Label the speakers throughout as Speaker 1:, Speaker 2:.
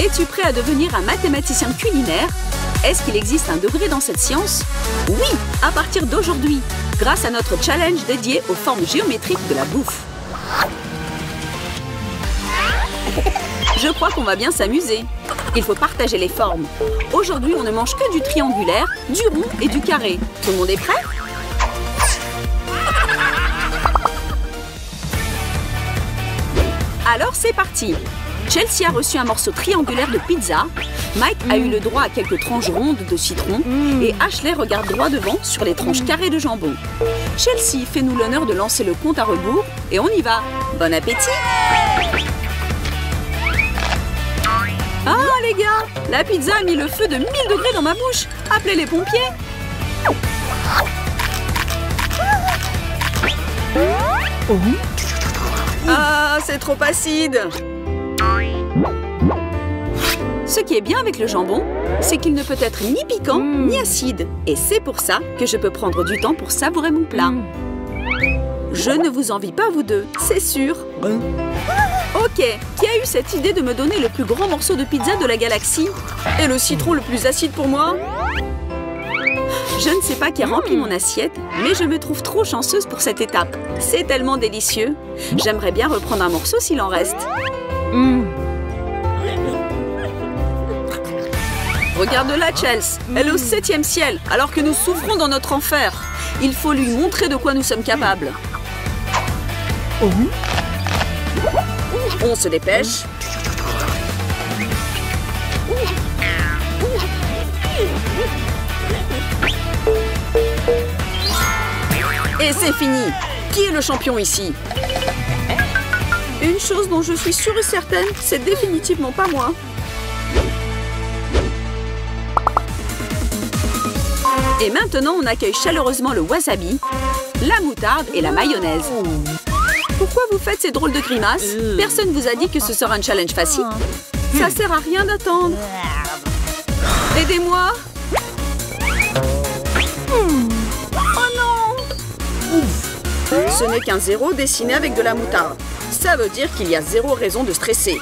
Speaker 1: Es-tu prêt à devenir un mathématicien culinaire? Est-ce qu'il existe un degré dans cette science? Oui, à partir d'aujourd'hui, grâce à notre challenge dédié aux formes géométriques de la bouffe. Je crois qu'on va bien s'amuser. Il faut partager les formes. Aujourd'hui, on ne mange que du triangulaire, du rond et du carré. Tout le monde est prêt? Alors, c'est parti! Chelsea a reçu un morceau triangulaire de pizza, Mike a eu le droit à quelques tranches rondes de citron et Ashley regarde droit devant sur les tranches carrées de jambon. Chelsea, fais-nous l'honneur de lancer le compte à rebours et on y va! Bon appétit! Ah les gars, la pizza a mis le feu de 1000 degrés dans ma bouche! Appelez les pompiers! Ah, c'est trop acide! Ce qui est bien avec le jambon, c'est qu'il ne peut être ni piquant ni acide. Et c'est pour ça que je peux prendre du temps pour savourer mon plat. Je ne vous envie pas vous deux, c'est sûr. Ok, qui a eu cette idée de me donner le plus grand morceau de pizza de la galaxie? Et le citron le plus acide pour moi? Je ne sais pas qui a rempli mon assiette, mais je me trouve trop chanceuse pour cette étape. C'est tellement délicieux. J'aimerais bien reprendre un morceau s'il en reste. Regarde-la, Chelsea. Elle est au 7e ciel, alors que nous souffrons dans notre enfer. Il faut lui montrer de quoi nous sommes capables. On se dépêche. Et c'est fini. Qui est le champion ici? Une chose dont je suis sûre et certaine, c'est définitivement pas moi. Et maintenant, on accueille chaleureusement le wasabi, la moutarde et la mayonnaise. Pourquoi vous faites ces drôles de grimaces? Personne vous a dit que ce sera un challenge facile. Ça sert à rien d'attendre. Aidez-moi! Oh non! Ce n'est qu'un 0 dessiné avec de la moutarde. Ça veut dire qu'il y a 0 raison de stresser.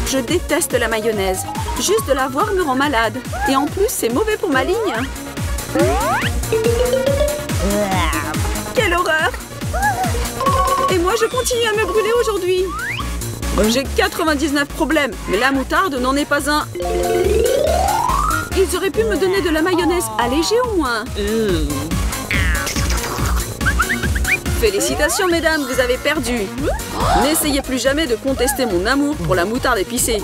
Speaker 1: Je déteste la mayonnaise. Juste de la voir me rend malade. Et en plus, c'est mauvais pour ma ligne. Quelle horreur! Et moi, je continue à me brûler aujourd'hui. J'ai 99 problèmes, mais la moutarde n'en est pas un. Ils auraient pu me donner de la mayonnaise allégée au moins. Félicitations, mesdames, vous avez perdu. N'essayez plus jamais de contester mon amour pour la moutarde épicée.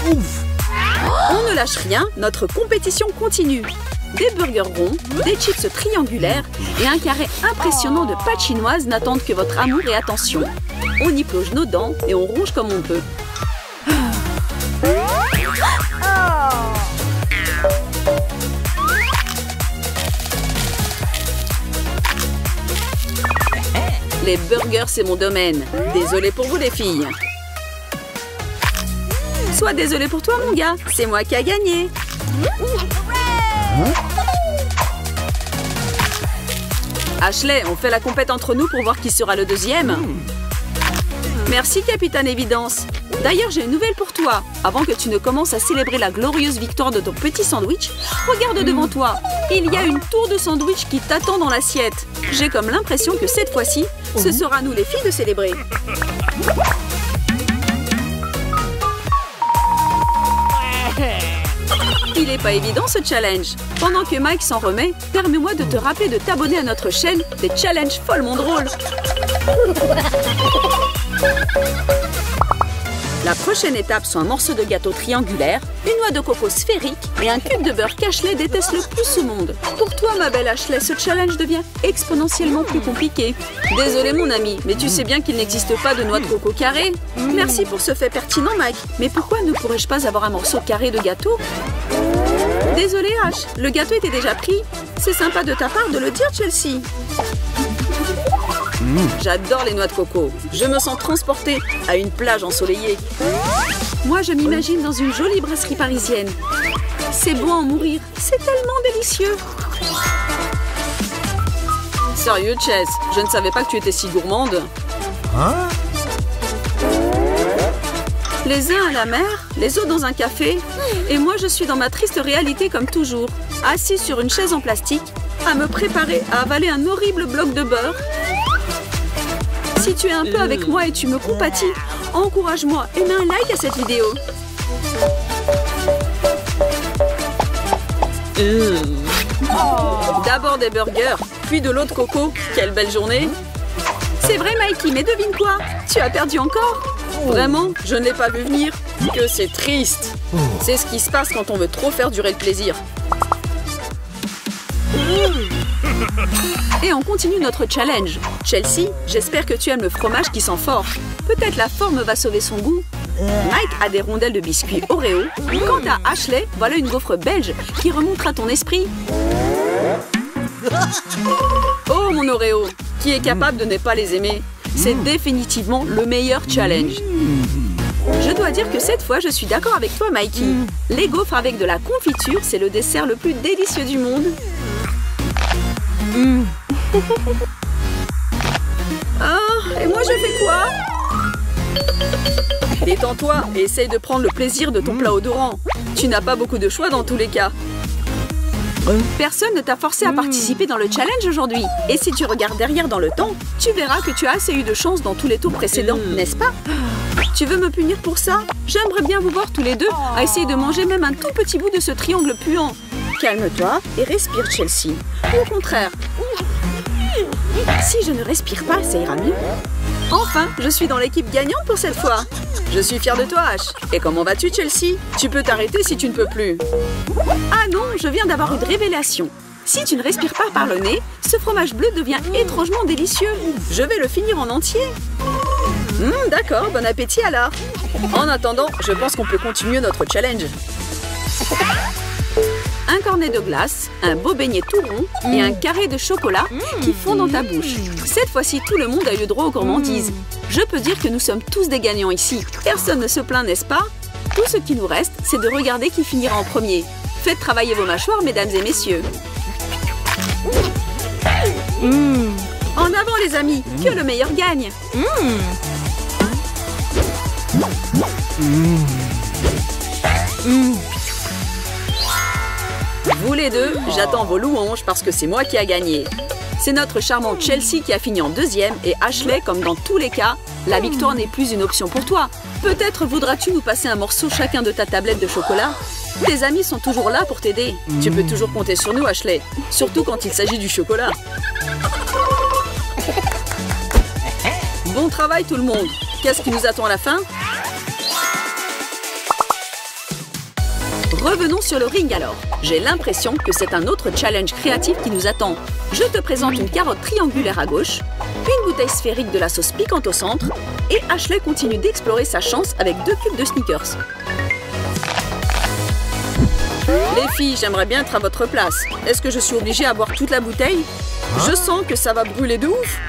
Speaker 1: On ne lâche rien, notre compétition continue. Des burgers ronds, des chips triangulaires et un carré impressionnant de pâtes chinoises n'attendent que votre amour et attention. On y plonge nos dents et on ronge comme on peut. Les burgers, c'est mon domaine. Désolée pour vous, les filles. Sois désolé pour toi, mon gars. C'est moi qui a gagné. Ashley, on fait la compète entre nous pour voir qui sera le deuxième. Merci, Capitaine Évidence. D'ailleurs, j'ai une nouvelle pour toi. Avant que tu ne commences à célébrer la glorieuse victoire de ton petit sandwich, regarde devant toi. Il y a une tour de sandwich qui t'attend dans l'assiette. J'ai comme l'impression que cette fois-ci, ce sera à nous les filles de célébrer. Il n'est pas évident ce challenge. Pendant que Mike s'en remet, permets-moi de te rappeler de t'abonner à notre chaîne des challenges follement drôles. La prochaine étape sont un morceau de gâteau triangulaire, une noix de coco sphérique et un cube de beurre qu'Ashley déteste le plus au monde. Pour toi, ma belle Ashley, ce challenge devient exponentiellement plus compliqué. Désolé mon ami, mais tu sais bien qu'il n'existe pas de noix de coco carrée. Merci pour ce fait pertinent, Mike. Mais pourquoi ne pourrais-je pas avoir un morceau carré de gâteau? Désolé, Ash, le gâteau était déjà pris. C'est sympa de ta part de le dire, Chelsea. J'adore les noix de coco. Je me sens transportée à une plage ensoleillée. Moi, je m'imagine dans une jolie brasserie parisienne. C'est bon à en mourir. C'est tellement délicieux. Sérieux, Chess, je ne savais pas que tu étais si gourmande.
Speaker 2: Hein?
Speaker 1: Les uns à la mer, les autres dans un café, et moi je suis dans ma triste réalité comme toujours, assis sur une chaise en plastique, à me préparer à avaler un horrible bloc de beurre. Si tu es un peu avec moi et tu me compatis, encourage-moi et mets un like à cette vidéo. D'abord des burgers, puis de l'eau de coco. Quelle belle journée! C'est vrai, Mikey, mais devine quoi? Tu as perdu encore? Vraiment? Je ne l'ai pas vu venir. Que c'est triste. C'est ce qui se passe quand on veut trop faire durer le plaisir. Et on continue notre challenge. Chelsea, j'espère que tu aimes le fromage qui sent fort. Peut-être la forme va sauver son goût. Mike a des rondelles de biscuits Oreo. Quant à Ashley, voilà une gaufre belge qui remontera ton esprit. Oh mon Oreo, qui est capable de ne pas les aimer? C'est définitivement le meilleur challenge. Je dois dire que cette fois, je suis d'accord avec toi, Mikey. Les gaufres avec de la confiture, c'est le dessert le plus délicieux du monde. Ah, et moi je fais quoi? Détends-toi et essaye de prendre le plaisir de ton plat odorant. Tu n'as pas beaucoup de choix dans tous les cas. Personne ne t'a forcé à participer dans le challenge aujourd'hui. Et si tu regardes derrière dans le temps, tu verras que tu as assez eu de chance dans tous les tours précédents, n'est-ce pas? Tu veux me punir pour ça? J'aimerais bien vous voir tous les deux à essayer de manger même un tout petit bout de ce triangle puant. Calme-toi et respire, Chelsea. Au contraire. Si je ne respire pas, ça ira mieux. Enfin, je suis dans l'équipe gagnante pour cette fois. Je suis fière de toi, Ash. Et comment vas-tu, Chelsea? Tu peux t'arrêter si tu ne peux plus. Ah non, je viens d'avoir une révélation. Si tu ne respires pas par le nez, ce fromage bleu devient étrangement délicieux. Je vais le finir en entier. D'accord, bon appétit alors. En attendant, je pense qu'on peut continuer notre challenge. Un cornet de glace, un beau beignet tout rond et un carré de chocolat qui fond dans ta bouche. Cette fois-ci, tout le monde a eu droit aux gourmandises. Je peux dire que nous sommes tous des gagnants ici. Personne ne se plaint, n'est-ce pas? Tout ce qui nous reste, c'est de regarder qui finira en premier. Faites travailler vos mâchoires, mesdames et messieurs. En avant, les amis, que le meilleur gagne. Vous les deux, j'attends vos louanges parce que c'est moi qui a gagné. C'est notre charmante Chelsea qui a fini en deuxième et Ashley, comme dans tous les cas, la victoire n'est plus une option pour toi. Peut-être voudras-tu nous passer un morceau chacun de ta tablette de chocolat? Tes amis sont toujours là pour t'aider. Tu peux toujours compter sur nous, Ashley. Surtout quand il s'agit du chocolat. Bon travail tout le monde. Qu'est-ce qui nous attend à la fin? Revenons sur le ring alors. J'ai l'impression que c'est un autre challenge créatif qui nous attend. Je te présente une carotte triangulaire à gauche, une bouteille sphérique de la sauce piquante au centre, et Ashley continue d'explorer sa chance avec 2 cubes de Snickers. Les filles, j'aimerais bien être à votre place. Est-ce que je suis obligée à boire toute la bouteille? Je sens que ça va brûler de ouf.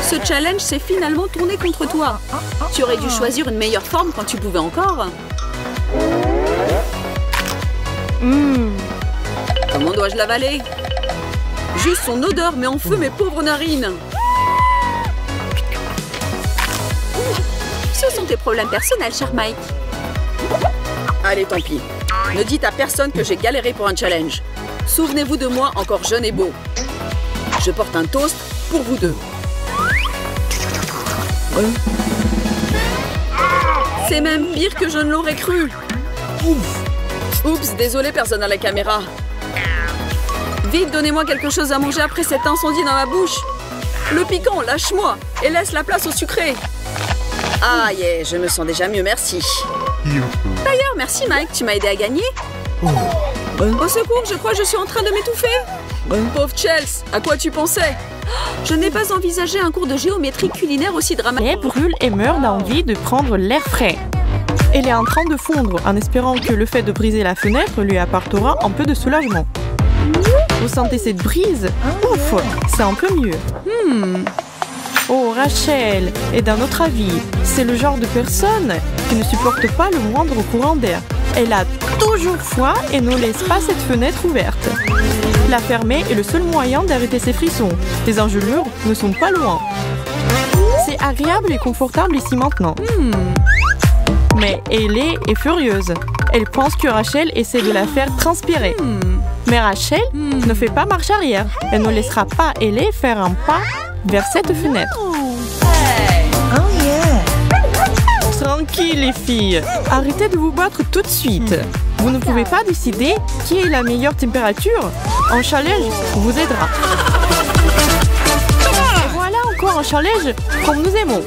Speaker 1: Ce challenge s'est finalement tourné contre toi. Tu aurais dû choisir une meilleure forme quand tu pouvais encore. Comment dois-je l'avaler? Juste son odeur met en feu mes pauvres narines. Ce sont tes problèmes personnels, cher Mike. Allez, tant pis. Ne dites à personne que j'ai galéré pour un challenge. Souvenez-vous de moi encore jeune et beau. Je porte un toast pour vous deux. C'est même pire que je ne l'aurais cru. Oups, désolé, personne à la caméra. Vite, donnez-moi quelque chose à manger après cet incendie dans ma bouche. Le piquant, lâche-moi et laisse la place au sucré. Ah, yeah, je me sens déjà mieux, merci. D'ailleurs, merci Mike, tu m'as aidé à gagner. Au secours, je crois que je suis en train de m'étouffer. Pauvre Chelsea, à quoi tu pensais? Je n'ai pas envisagé un cours de géométrie culinaire aussi dramatique.
Speaker 3: Elle brûle et meurt d'envie de prendre l'air frais. Elle est en train de fondre en espérant que le fait de briser la fenêtre lui apportera un peu de soulagement. Vous sentez cette brise? Ouf, c'est un peu mieux. Oh, Rachel, et d'un autre avis, c'est le genre de personne qui ne supporte pas le moindre courant d'air. Elle a toujours froid et ne laisse pas cette fenêtre ouverte. La fermer est le seul moyen d'arrêter ses frissons. Les engelures ne sont pas loin. C'est agréable et confortable ici maintenant. Mais Ellie est furieuse. Elle pense que Rachel essaie de la faire transpirer. Mais Rachel ne fait pas marche arrière. Elle ne laissera pas Ellie faire un pas vers cette fenêtre. Tranquille les filles, arrêtez de vous battre tout de suite. Vous ne pouvez pas décider qui est la meilleure température. Un challenge vous aidera. Et voilà encore un challenge comme nous aimons.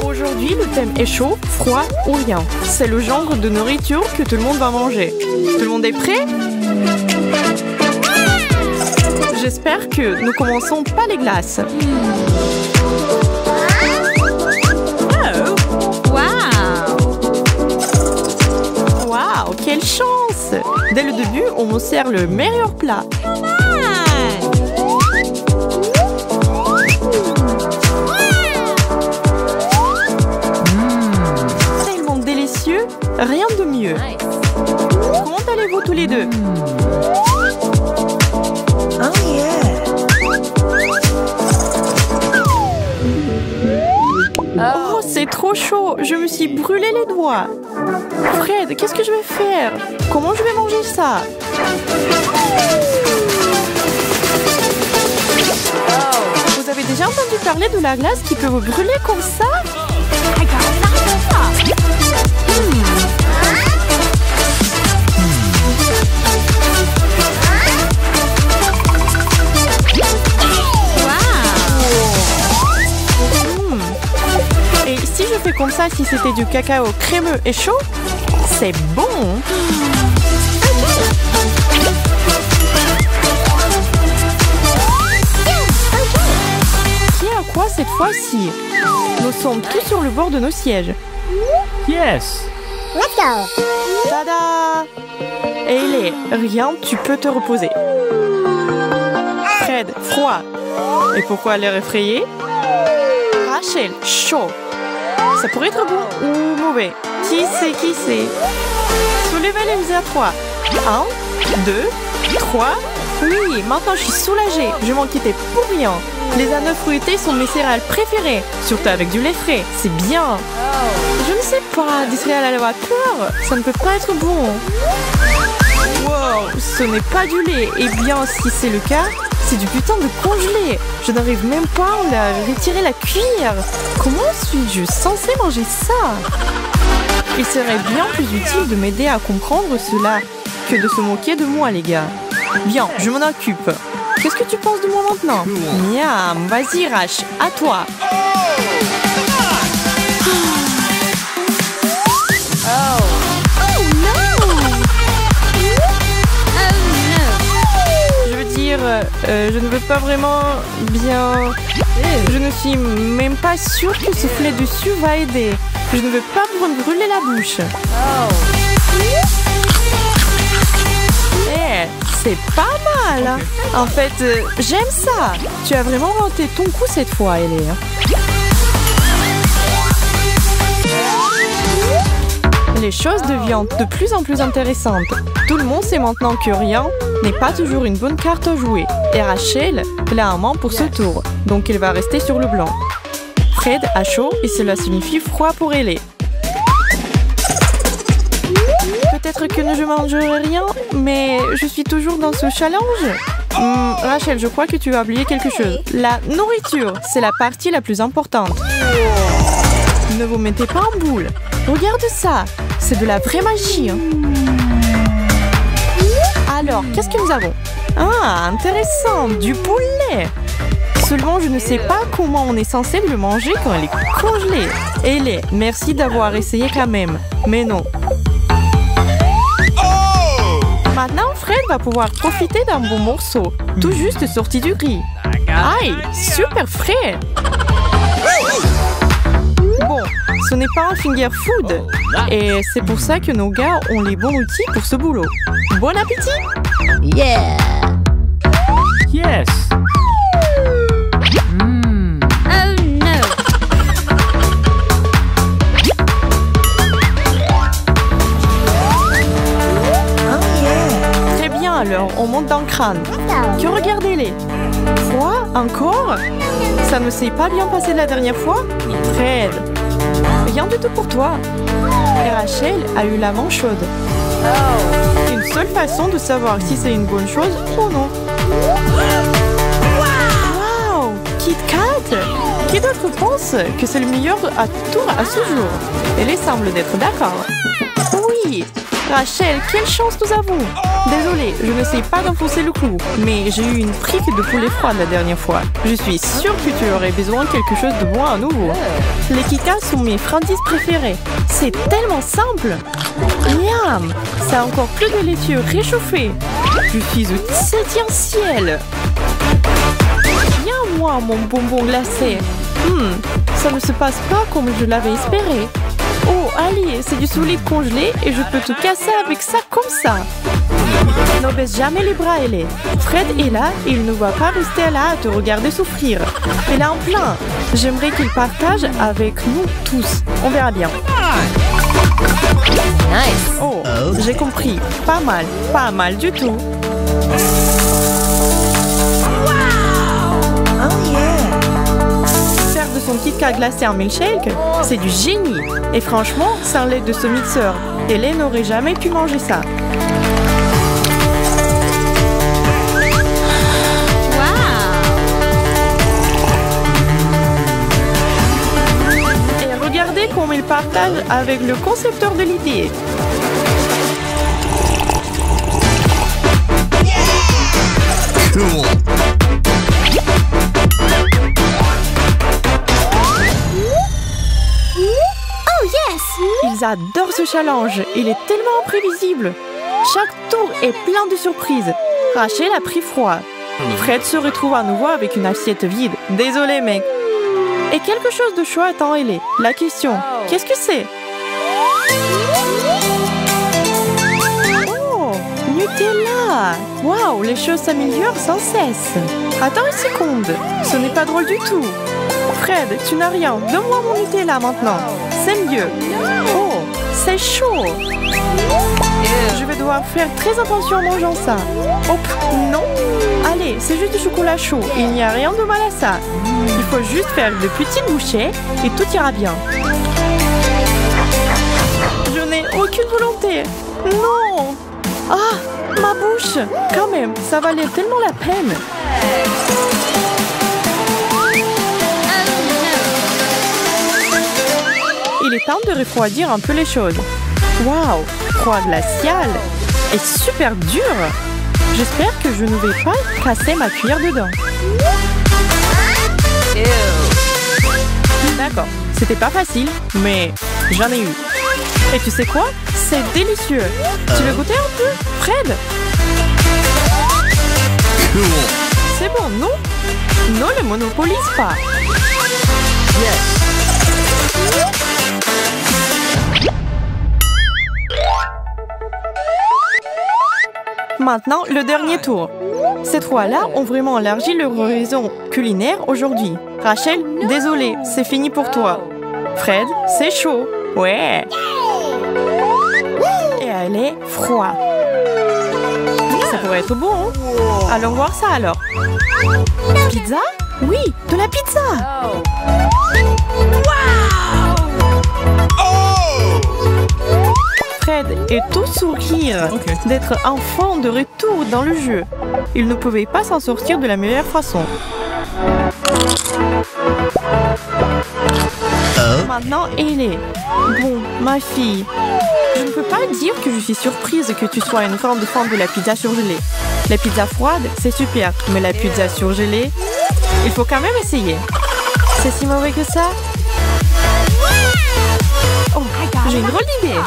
Speaker 3: Aujourd'hui, le thème est chaud, froid ou rien. C'est le genre de nourriture que tout le monde va manger. Tout le monde est prêt? J'espère que nous commençons pas les glaces. Waouh, quelle chance! Dès le début, on me sert le meilleur plat. Tellement délicieux, rien de mieux. Comment allez-vous tous les deux? Oh, c'est trop chaud. Je me suis brûlé les doigts. Fred, qu'est-ce que je vais faire? Comment je vais manger ça? Vous avez déjà entendu parler de la glace qui peut vous brûler comme ça? Et si je fais comme ça, si c'était du cacao crémeux et chaud, c'est bon. Qui a quoi cette fois-ci? Nous sommes tous sur le bord de nos sièges.
Speaker 2: Yes.
Speaker 4: Let's go.
Speaker 3: Tada! Ellie, rien, tu peux te reposer. Fred, froid. Et pourquoi l'air effrayé? Rachel, chaud. Ça pourrait être bon ou mauvais. Qui sait? Soulevez les mains à 3. 1, 2, 3. Oui, maintenant je suis soulagée. Je m'en quittais pour rien. Les ananas fruités sont mes céréales préférées. Surtout avec du lait frais. C'est bien. Je ne sais pas, des céréales à la vapeur, ça ne peut pas être bon. Wow, ce n'est pas du lait. Eh bien, si c'est le cas, c'est du putain de congelé. Je n'arrive même pas à retirer la cuillère. Comment suis-je censée manger ça? Il serait bien plus utile de m'aider à comprendre cela que de se moquer de moi, les gars. Bien, je m'en occupe. Qu'est-ce que tu penses de moi maintenant? Miam, vas-y Rach, à toi. Je ne veux pas vraiment bien... Je ne suis même pas sûre que souffler dessus va aider. Je ne veux pas me brûler la bouche. C'est pas mal. En fait, j'aime ça. Tu as vraiment renté ton coup cette fois, Ellie. Les choses deviennent de plus en plus intéressantes. Tout le monde sait maintenant que rien n'est pas toujours une bonne carte à jouer. Et Rachel, elle a un main pour ce tour, donc elle va rester sur le blanc. Fred a chaud et cela signifie froid pour Ellie. Peut-être que je ne mangerai rien, mais je suis toujours dans ce challenge. Rachel, je crois que tu as oublié quelque chose. La nourriture, c'est la partie la plus importante. Ne vous mettez pas en boule. Regarde ça, c'est de la vraie magie. Alors, qu'est-ce que nous avons? Ah, intéressant, du poulet. Seulement, je ne sais pas comment on est censé le manger quand elle est congelée. Ellie, merci d'avoir essayé quand même. Mais non. Maintenant, Fred va pouvoir profiter d'un bon morceau, tout juste sorti du riz. Aïe, super frais. Bon, ce n'est pas un finger food. Et c'est pour ça que nos gars ont les bons outils pour ce boulot. Bon appétit!
Speaker 4: Yeah.
Speaker 2: Yes.
Speaker 4: Oh no.
Speaker 3: alors, on monte dans le crâne. Que regardez-les. Froid, encore? Ça ne s'est pas bien passé la dernière fois? Fred, rien du tout pour toi. Et Rachel a eu la main chaude. Une seule façon de savoir si c'est une bonne chose ou non. Wow! Kit Kat! Qui d'autre pense que c'est le meilleur tour à ce jour? Elle semble d'être d'accord. Oui! Rachel, quelle chance nous avons! Désolée, je ne sais pas d'enfoncer le clou, mais j'ai eu une brique de poulet froid la dernière fois. Je suis sûre que tu aurais besoin de quelque chose de bon à nouveau. Les Kit Kats sont mes friandises préférées. C'est tellement simple! Miam! C'est encore plus délicieux réchauffé. Je suis au 7e ciel. Viens moi, mon bonbon glacé. Ça ne se passe pas comme je l'avais espéré. Oh, allez, c'est du solide congelé et je peux tout casser avec ça comme ça. Ne baisse jamais les bras, Ellie. Fred est là et il ne va pas rester là à te regarder souffrir. Il est en plein. J'aimerais qu'il partage avec nous tous. On verra bien.
Speaker 4: Nice.
Speaker 3: Oh, j'ai compris. Pas mal du tout. Faire de son Kit Kat glacé en milkshake, c'est du génie. Et franchement, sans l'aide de ce mixeur, Ellie n'aurait jamais pu manger ça. Et regardez comment il partage avec le concepteur de l'idée.
Speaker 5: Cool.
Speaker 3: Ils adorent ce challenge. Il est tellement imprévisible. Chaque tour est plein de surprises. Rachel a pris froid. Fred se retrouve à nouveau avec une assiette vide. Désolé, mec. Et quelque chose de chaud attend Ellie. La question, qu'est-ce que c'est? Oh, Nutella! Waouh, les choses s'améliorent sans cesse. Attends une seconde. Ce n'est pas drôle du tout. Fred, tu n'as rien. Donne-moi mon Nutella maintenant. C'est mieux. Oh, c'est chaud. Je vais devoir faire très attention en mangeant ça. Hop, non. Allez, c'est juste du chocolat chaud. Il n'y a rien de mal à ça. Il faut juste faire de petites bouchées et tout ira bien. Je n'ai aucune volonté. Non. Ah, ma bouche. Quand même, ça valait tellement la peine. Il est temps de refroidir un peu les choses. Waouh, froid glacial et super dur. J'espère que je ne vais pas casser ma cuillère dedans. D'accord, c'était pas facile, mais j'en ai eu. Et tu sais quoi? C'est délicieux. Tu veux goûter un peu, Fred?
Speaker 5: Cool.
Speaker 3: C'est bon, non? Non, ne monopolise pas.
Speaker 5: Yes.
Speaker 3: Maintenant, le dernier tour. Ces trois-là ont vraiment élargi leur horizon culinaire aujourd'hui. Rachel, désolée, c'est fini pour toi. Fred, c'est chaud. Ouais. Et elle est froid. Ça pourrait être bon, hein? Allons voir ça alors. Pizza? Oui, de la pizza. Fred est tout sourire d'être enfin de retour dans le jeu. Il ne pouvait pas s'en sortir de la meilleure façon. Maintenant, Ellie. Bon, ma fille, je ne peux pas dire que je suis surprise que tu sois une grande fan de la pizza surgelée. La pizza froide, c'est super, mais la pizza surgelée, il faut quand même essayer. C'est si mauvais que ça? Oh, j'ai une drôle d'idée.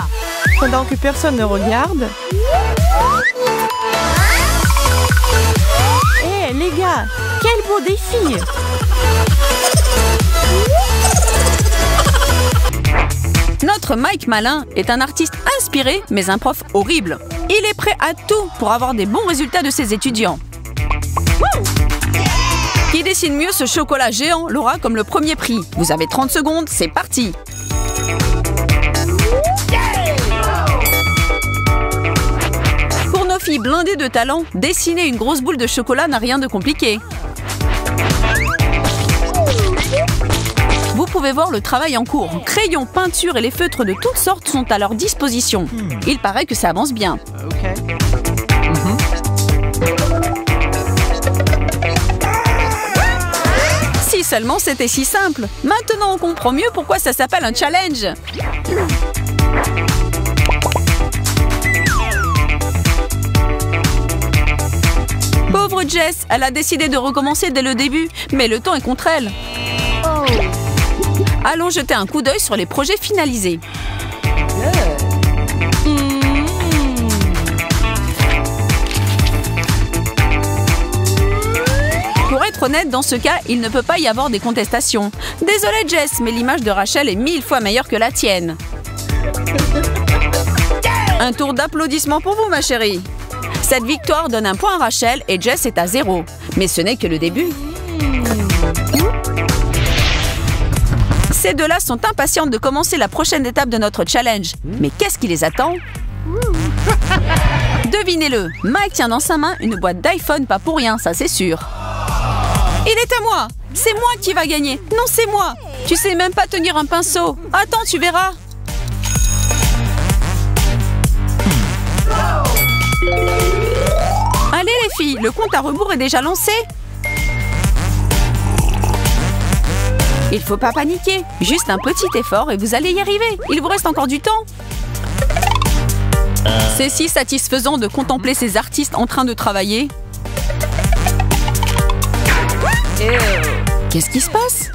Speaker 3: Pendant que personne ne regarde. Hé, les gars, quel beau défi!
Speaker 1: Notre Mike Malin est un artiste inspiré, mais un prof horrible. Il est prêt à tout pour avoir des bons résultats de ses étudiants. Qui dessine mieux ce chocolat géant l'aura comme le premier prix. Vous avez 30 secondes, c'est parti! fille blindée de talent, dessiner une grosse boule de chocolat n'a rien de compliqué. Vous pouvez voir le travail en cours. Crayons, peintures et les feutres de toutes sortes sont à leur disposition. Il paraît que ça avance bien. Si seulement c'était si simple. Maintenant on comprend mieux pourquoi ça s'appelle un challenge. Pauvre Jess, elle a décidé de recommencer dès le début, mais le temps est contre elle. Allons jeter un coup d'œil sur les projets finalisés. Pour être honnête, dans ce cas, il ne peut pas y avoir des contestations. Désolée Jess, mais l'image de Rachel est 1000 fois meilleure que la tienne. Un tour d'applaudissements pour vous, ma chérie. Cette victoire donne un point à Rachel et Jess est à 0. Mais ce n'est que le début. Ces deux-là sont impatientes de commencer la prochaine étape de notre challenge. Mais qu'est-ce qui les attend? Devinez-le, Mike tient dans sa main une boîte d'iPhone, pas pour rien, ça c'est sûr. Il est à moi! C'est moi qui va gagner! Non, c'est moi! Tu sais même pas tenir un pinceau! Attends, tu verras! Allez les filles, le compte à rebours est déjà lancé! Il faut pas paniquer, juste un petit effort et vous allez y arriver. Il vous reste encore du temps. C'est si satisfaisant de contempler ces artistes en train de travailler. Qu'est-ce qui se passe?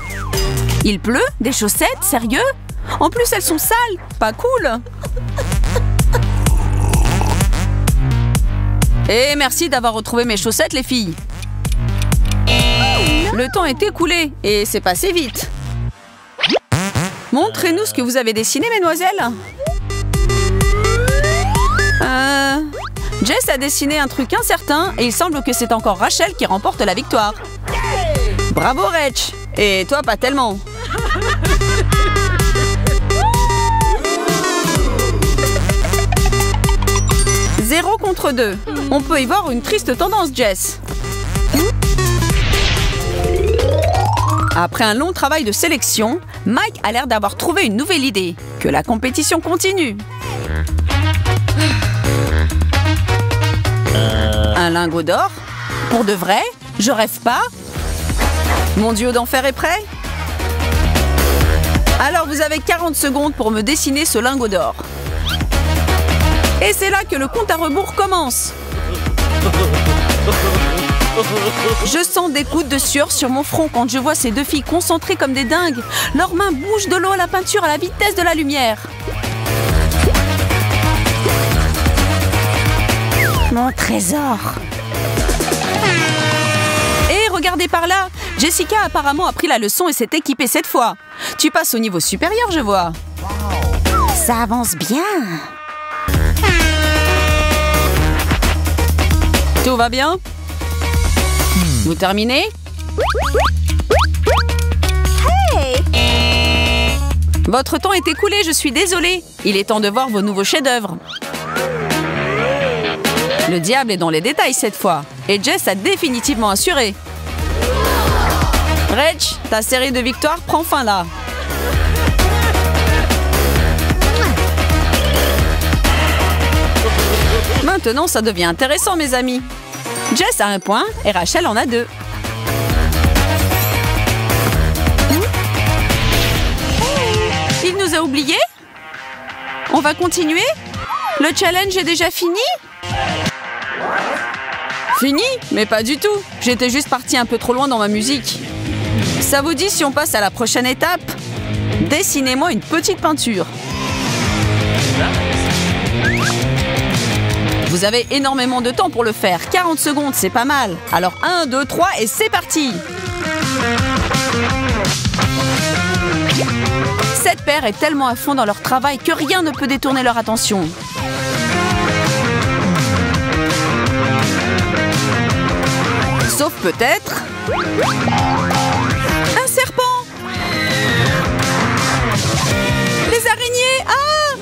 Speaker 1: Il pleut? Des chaussettes? Sérieux? En plus, elles sont sales. Pas cool. Et merci d'avoir retrouvé mes chaussettes, les filles. Le temps est écoulé et c'est passé vite. Montrez-nous ce que vous avez dessiné, mesdemoiselles. Jess a dessiné un truc incertain et il semble que c'est encore Rachel qui remporte la victoire. Bravo, Rach. Et toi, pas tellement. Zéro contre 2. On peut y voir une triste tendance, Jess. Après un long travail de sélection, Mike a l'air d'avoir trouvé une nouvelle idée. Que la compétition continue. Un lingot d'or? Pour de vrai? Je rêve pas? Mon duo d'enfer est prêt? Alors vous avez 40 secondes pour me dessiner ce lingot d'or. Et c'est là que le compte à rebours commence. Je sens des gouttes de sueur sur mon front quand je vois ces deux filles concentrées comme des dingues. Leurs mains bougent de l'eau à la peinture à la vitesse de la lumière. Mon trésor. Et regardez par là. Jessica apparemment a pris la leçon et s'est équipée cette fois. Tu passes au niveau supérieur, je vois. Ça avance bien. Tout va bien? Vous terminez? Hey! Votre temps est écoulé, je suis désolée. Il est temps de voir vos nouveaux chefs-d'œuvre. Le diable est dans les détails cette fois. Et Jess a définitivement assuré. Rach, ta série de victoires prend fin là. Maintenant, ça devient intéressant, mes amis. Jess a 1 point et Rachel en a 2. Il nous a oubliés? On va continuer? Le challenge est déjà fini? Fini? Mais pas du tout. J'étais juste partie un peu trop loin dans ma musique. Ça vous dit si on passe à la prochaine étape? Dessinez-moi une petite peinture. Vous avez énormément de temps pour le faire. 40 secondes, c'est pas mal. Alors 1, 2, 3 et c'est parti! Cette paire est tellement à fond dans leur travail que rien ne peut détourner leur attention. Sauf peut-être... un serpent! Les araignées! Ah!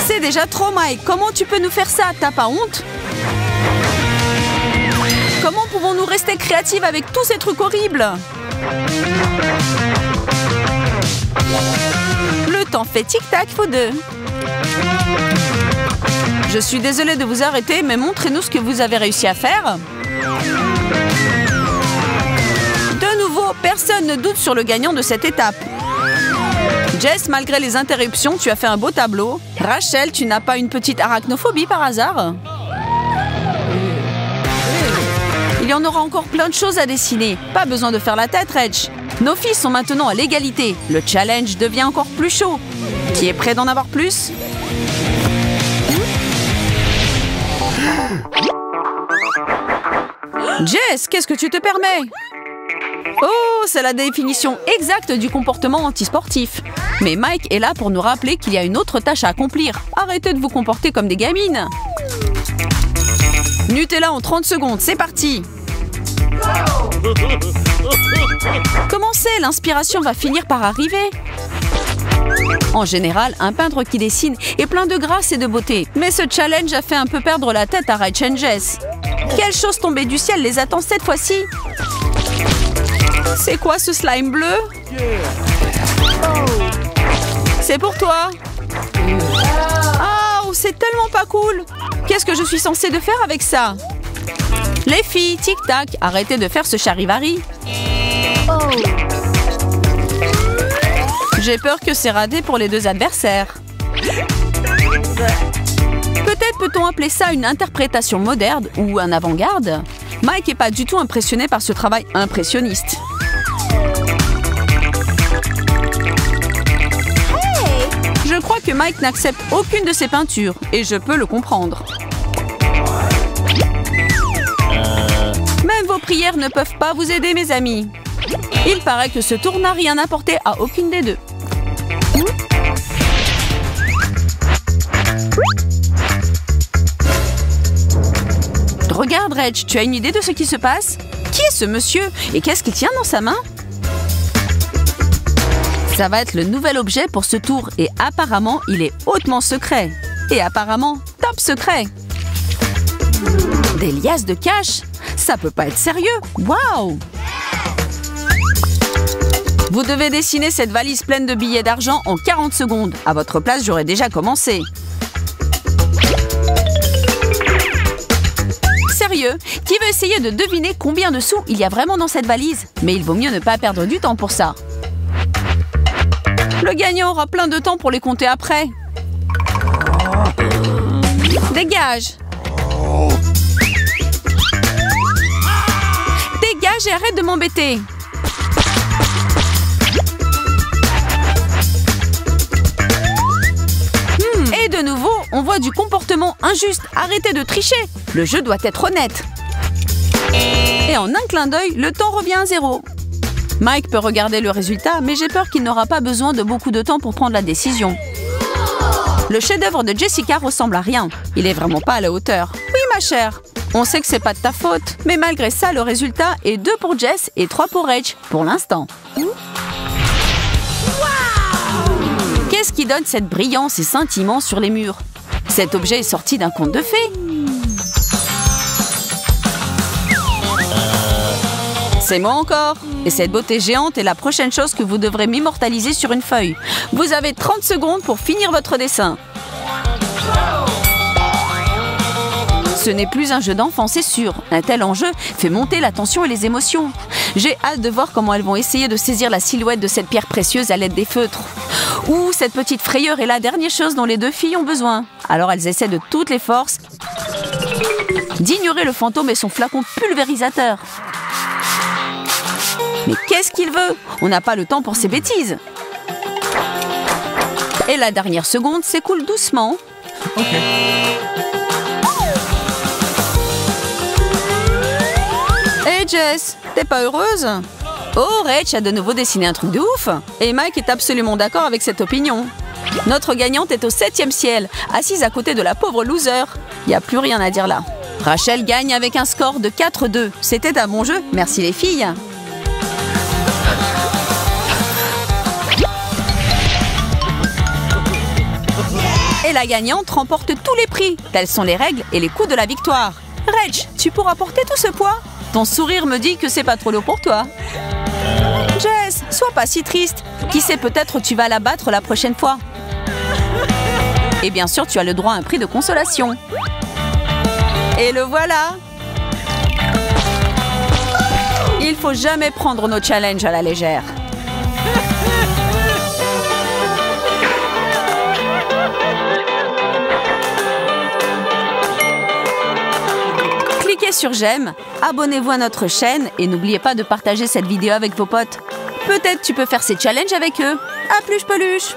Speaker 1: C'est C'est déjà trop, Mike. Comment tu peux nous faire ça? T'as pas honte? Comment pouvons-nous rester créatifs avec tous ces trucs horribles? Le temps fait tic-tac, vous deux. Je suis désolée de vous arrêter, mais montrez-nous ce que vous avez réussi à faire. De nouveau, personne ne doute sur le gagnant de cette étape. Jess, malgré les interruptions, tu as fait un beau tableau. Rachel, tu n'as pas une petite arachnophobie par hasard? Il y en aura encore plein de choses à dessiner. Pas besoin de faire la tête, Reg. Nos filles sont maintenant à l'égalité. Le challenge devient encore plus chaud. Qui est prêt d'en avoir plus? Jess, qu'est-ce que tu te permets? Oh, c'est la définition exacte du comportement antisportif. Mais Mike est là pour nous rappeler qu'il y a une autre tâche à accomplir. Arrêtez de vous comporter comme des gamines. Nutella en 30 secondes, c'est parti. Commencez, l'inspiration va finir par arriver. En général, un peintre qui dessine est plein de grâce et de beauté. Mais ce challenge a fait un peu perdre la tête à Rach et Jess. Quelle chose tombée du ciel les attend cette fois-ci? C'est quoi ce slime bleu? C'est pour toi. Oh, c'est tellement pas cool. Qu'est-ce que je suis censée de faire avec ça? Les filles, tic-tac, arrêtez de faire ce charivari. J'ai peur que c'est raté pour les deux adversaires. Peut-être peut-on appeler ça une interprétation moderne ou un avant-garde? Mike n'est pas du tout impressionné par ce travail impressionniste. Je crois que Mike n'accepte aucune de ses peintures et je peux le comprendre. Même vos prières ne peuvent pas vous aider, mes amis. Il paraît que ce tour n'a rien apporté à aucune des deux. Regarde, Reg, tu as une idée de ce qui se passe? Qui est ce monsieur et qu'est-ce qu'il tient dans sa main? Ça va être le nouvel objet pour ce tour et apparemment, il est hautement secret. Et apparemment, top secret. Des liasses de cash? Ça peut pas être sérieux. Waouh! Vous devez dessiner cette valise pleine de billets d'argent en 40 secondes. À votre place, j'aurais déjà commencé. Sérieux? Qui veut essayer de deviner combien de sous il y a vraiment dans cette valise? Mais il vaut mieux ne pas perdre du temps pour ça. Le gagnant aura plein de temps pour les compter après. Dégage! Dégage et arrête de m'embêter! Et de nouveau, on voit du comportement injuste. Arrêtez de tricher. Le jeu doit être honnête. Et en un clin d'œil, le temps revient à 0. Mike peut regarder le résultat, mais j'ai peur qu'il n'aura pas besoin de beaucoup de temps pour prendre la décision. Le chef-d'œuvre de Jessica ressemble à rien. Il est vraiment pas à la hauteur. Oui, ma chère. On sait que c'est pas de ta faute, mais malgré ça, le résultat est 2 pour Jess et 3 pour Rach, pour l'instant. Qu'est-ce qui donne cette brillance et scintillement sur les murs? Cet objet est sorti d'un conte de fées. C'est moi encore. Et cette beauté géante est la prochaine chose que vous devrez m'immortaliser sur une feuille. Vous avez 30 secondes pour finir votre dessin. Ce n'est plus un jeu d'enfant, c'est sûr. Un tel enjeu fait monter la tension et les émotions. J'ai hâte de voir comment elles vont essayer de saisir la silhouette de cette pierre précieuse à l'aide des feutres. Ouh, cette petite frayeur est la dernière chose dont les deux filles ont besoin. Alors elles essaient de toutes les forces d'ignorer le fantôme et son flacon pulvérisateur. Mais qu'est-ce qu'il veut? On n'a pas le temps pour ces bêtises. Et la dernière seconde s'écoule doucement.
Speaker 2: Ok.
Speaker 1: Hey Jess, t'es pas heureuse? Oh, Rach a de nouveau dessiné un truc de ouf. Et Mike est absolument d'accord avec cette opinion. Notre gagnante est au 7e ciel, assise à côté de la pauvre loser. Il n'y a plus rien à dire là. Rachel gagne avec un score de 4-2. C'était un bon jeu, merci les filles. Et la gagnante remporte tous les prix. Telles sont les règles et les coups de la victoire. Reg, tu pourras porter tout ce poids? Ton sourire me dit que c'est pas trop lourd pour toi. Jess, sois pas si triste. Qui sait, peut-être tu vas la battre la prochaine fois. Et bien sûr, tu as le droit à un prix de consolation. Et le voilà. Il faut jamais prendre nos challenges à la légère. Cliquez sur j'aime, abonnez-vous à notre chaîne et n'oubliez pas de partager cette vidéo avec vos potes. Peut-être tu peux faire ces challenges avec eux. À plus, peluche!